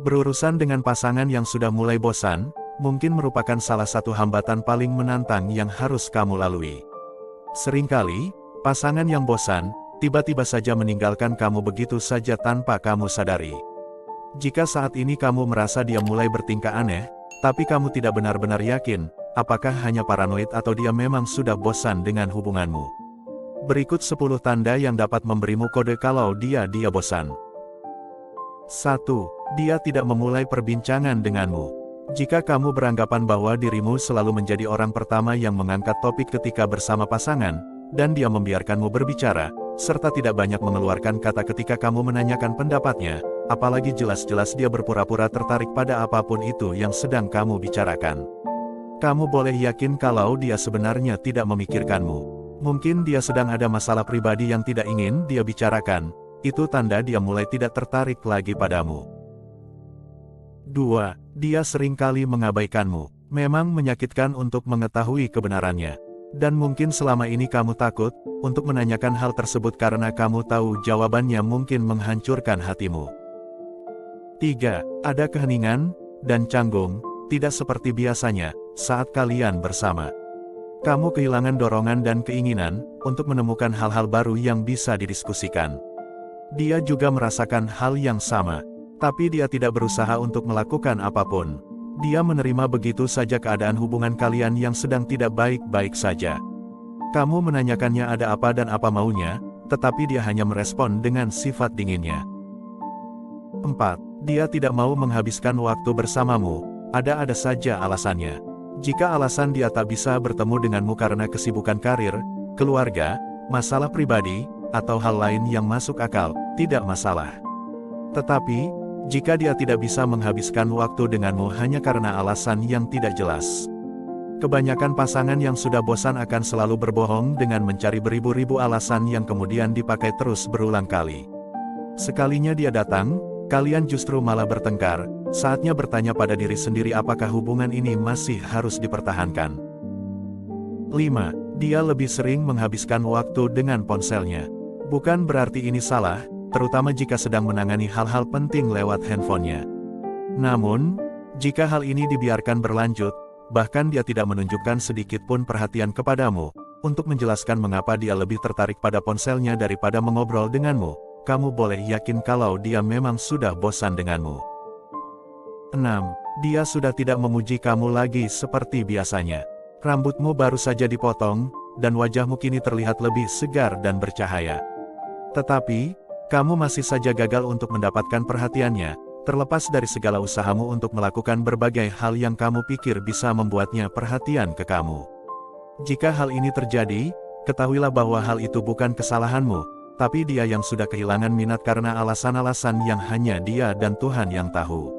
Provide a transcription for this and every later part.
Berurusan dengan pasangan yang sudah mulai bosan, mungkin merupakan salah satu hambatan paling menantang yang harus kamu lalui. Seringkali, pasangan yang bosan, tiba-tiba saja meninggalkan kamu begitu saja tanpa kamu sadari. Jika saat ini kamu merasa dia mulai bertingkah aneh, tapi kamu tidak benar-benar yakin, apakah hanya paranoid atau dia memang sudah bosan dengan hubunganmu. Berikut 10 tanda yang dapat memberimu kode kalau dia bosan. 1. Dia tidak memulai perbincangan denganmu. Jika kamu beranggapan bahwa dirimu selalu menjadi orang pertama yang mengangkat topik ketika bersama pasangan, dan dia membiarkanmu berbicara, serta tidak banyak mengeluarkan kata ketika kamu menanyakan pendapatnya, apalagi jelas-jelas dia berpura-pura tertarik pada apapun itu yang sedang kamu bicarakan. Kamu boleh yakin kalau dia sebenarnya tidak memikirkanmu. Mungkin dia sedang ada masalah pribadi yang tidak ingin dia bicarakan. Itu tanda dia mulai tidak tertarik lagi padamu. 2. Dia seringkali mengabaikanmu. Memang menyakitkan untuk mengetahui kebenarannya. Dan mungkin selama ini kamu takut untuk menanyakan hal tersebut karena kamu tahu jawabannya mungkin menghancurkan hatimu. 3. Ada keheningan dan canggung, tidak seperti biasanya saat kalian bersama. Kamu kehilangan dorongan dan keinginan untuk menemukan hal-hal baru yang bisa didiskusikan. Dia juga merasakan hal yang sama, tapi dia tidak berusaha untuk melakukan apapun. Dia menerima begitu saja keadaan hubungan kalian yang sedang tidak baik-baik saja. Kamu menanyakannya ada apa dan apa maunya, tetapi dia hanya merespon dengan sifat dinginnya. 4. Dia tidak mau menghabiskan waktu bersamamu, ada-ada saja alasannya. Jika alasan dia tak bisa bertemu denganmu karena kesibukan karir, keluarga, masalah pribadi, atau hal lain yang masuk akal, tidak masalah. Tetapi, jika dia tidak bisa menghabiskan waktu denganmu hanya karena alasan yang tidak jelas. Kebanyakan pasangan yang sudah bosan akan selalu berbohong dengan mencari beribu-ribu alasan yang kemudian dipakai terus berulang kali. Sekalinya dia datang, kalian justru malah bertengkar. Saatnya bertanya pada diri sendiri apakah hubungan ini masih harus dipertahankan. 5. Dia lebih sering menghabiskan waktu dengan ponselnya. Bukan berarti ini salah, terutama jika sedang menangani hal-hal penting lewat handphonenya. Namun, jika hal ini dibiarkan berlanjut, bahkan dia tidak menunjukkan sedikit pun perhatian kepadamu, untuk menjelaskan mengapa dia lebih tertarik pada ponselnya daripada mengobrol denganmu, kamu boleh yakin kalau dia memang sudah bosan denganmu. 6. Dia sudah tidak memuji kamu lagi seperti biasanya. Rambutmu baru saja dipotong, dan wajahmu kini terlihat lebih segar dan bercahaya. Tetapi, kamu masih saja gagal untuk mendapatkan perhatiannya, terlepas dari segala usahamu untuk melakukan berbagai hal yang kamu pikir bisa membuatnya perhatian ke kamu. Jika hal ini terjadi, ketahuilah bahwa hal itu bukan kesalahanmu, tapi dia yang sudah kehilangan minat karena alasan-alasan yang hanya dia dan Tuhan yang tahu.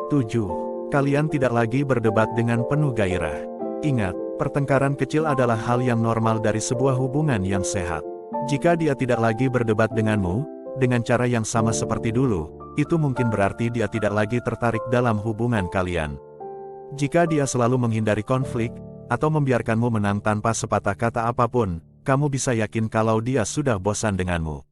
7. Kalian tidak lagi berdebat dengan penuh gairah. Ingat, pertengkaran kecil adalah hal yang normal dari sebuah hubungan yang sehat. Jika dia tidak lagi berdebat denganmu, dengan cara yang sama seperti dulu, itu mungkin berarti dia tidak lagi tertarik dalam hubungan kalian. Jika dia selalu menghindari konflik, atau membiarkanmu menang tanpa sepatah kata apapun, kamu bisa yakin kalau dia sudah bosan denganmu.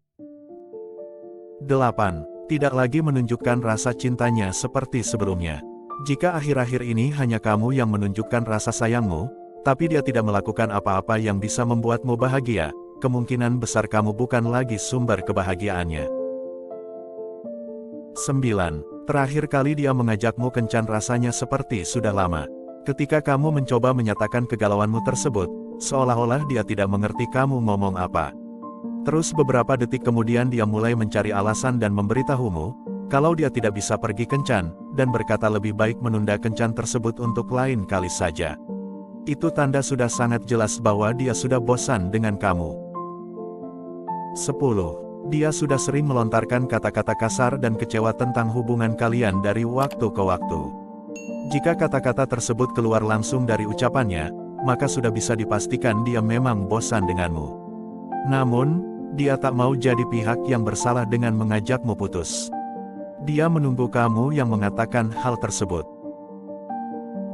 8. Tidak lagi menunjukkan rasa cintanya seperti sebelumnya. Jika akhir-akhir ini hanya kamu yang menunjukkan rasa sayangmu, tapi dia tidak melakukan apa-apa yang bisa membuatmu bahagia, kemungkinan besar kamu bukan lagi sumber kebahagiaannya. 9. Terakhir kali dia mengajakmu kencan rasanya seperti sudah lama. Ketika kamu mencoba menyatakan kegalauanmu tersebut, seolah-olah dia tidak mengerti kamu ngomong apa. Terus beberapa detik kemudian dia mulai mencari alasan dan memberitahumu, kalau dia tidak bisa pergi kencan, dan berkata lebih baik menunda kencan tersebut untuk lain kali saja. Itu tanda sudah sangat jelas bahwa dia sudah bosan dengan kamu. 10. Dia sudah sering melontarkan kata-kata kasar dan kecewa tentang hubungan kalian dari waktu ke waktu. Jika kata-kata tersebut keluar langsung dari ucapannya, maka sudah bisa dipastikan dia memang bosan denganmu. Namun, dia tak mau jadi pihak yang bersalah dengan mengajakmu putus. Dia menunggu kamu yang mengatakan hal tersebut.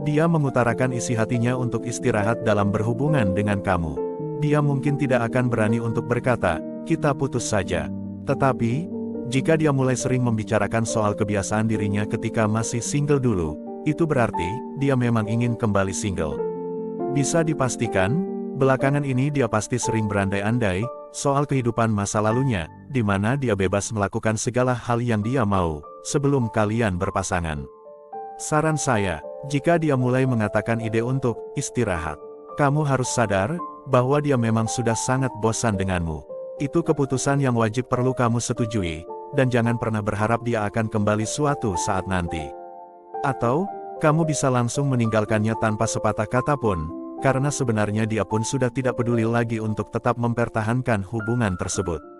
Dia mengutarakan isi hatinya untuk istirahat dalam berhubungan dengan kamu. Dia mungkin tidak akan berani untuk berkata, "Kita putus saja." Tetapi, Jika dia mulai sering membicarakan soal kebiasaan dirinya ketika masih single dulu, itu berarti dia memang ingin kembali single. Bisa dipastikan, belakangan ini dia pasti sering berandai-andai soal kehidupan masa lalunya, di mana dia bebas melakukan segala hal yang dia mau sebelum kalian berpasangan. Saran saya, jika dia mulai mengatakan ide untuk istirahat, kamu harus sadar bahwa dia memang sudah sangat bosan denganmu. Itu keputusan yang wajib perlu kamu setujui, dan jangan pernah berharap dia akan kembali suatu saat nanti. Atau, kamu bisa langsung meninggalkannya tanpa sepatah kata pun, karena sebenarnya dia pun sudah tidak peduli lagi untuk tetap mempertahankan hubungan tersebut.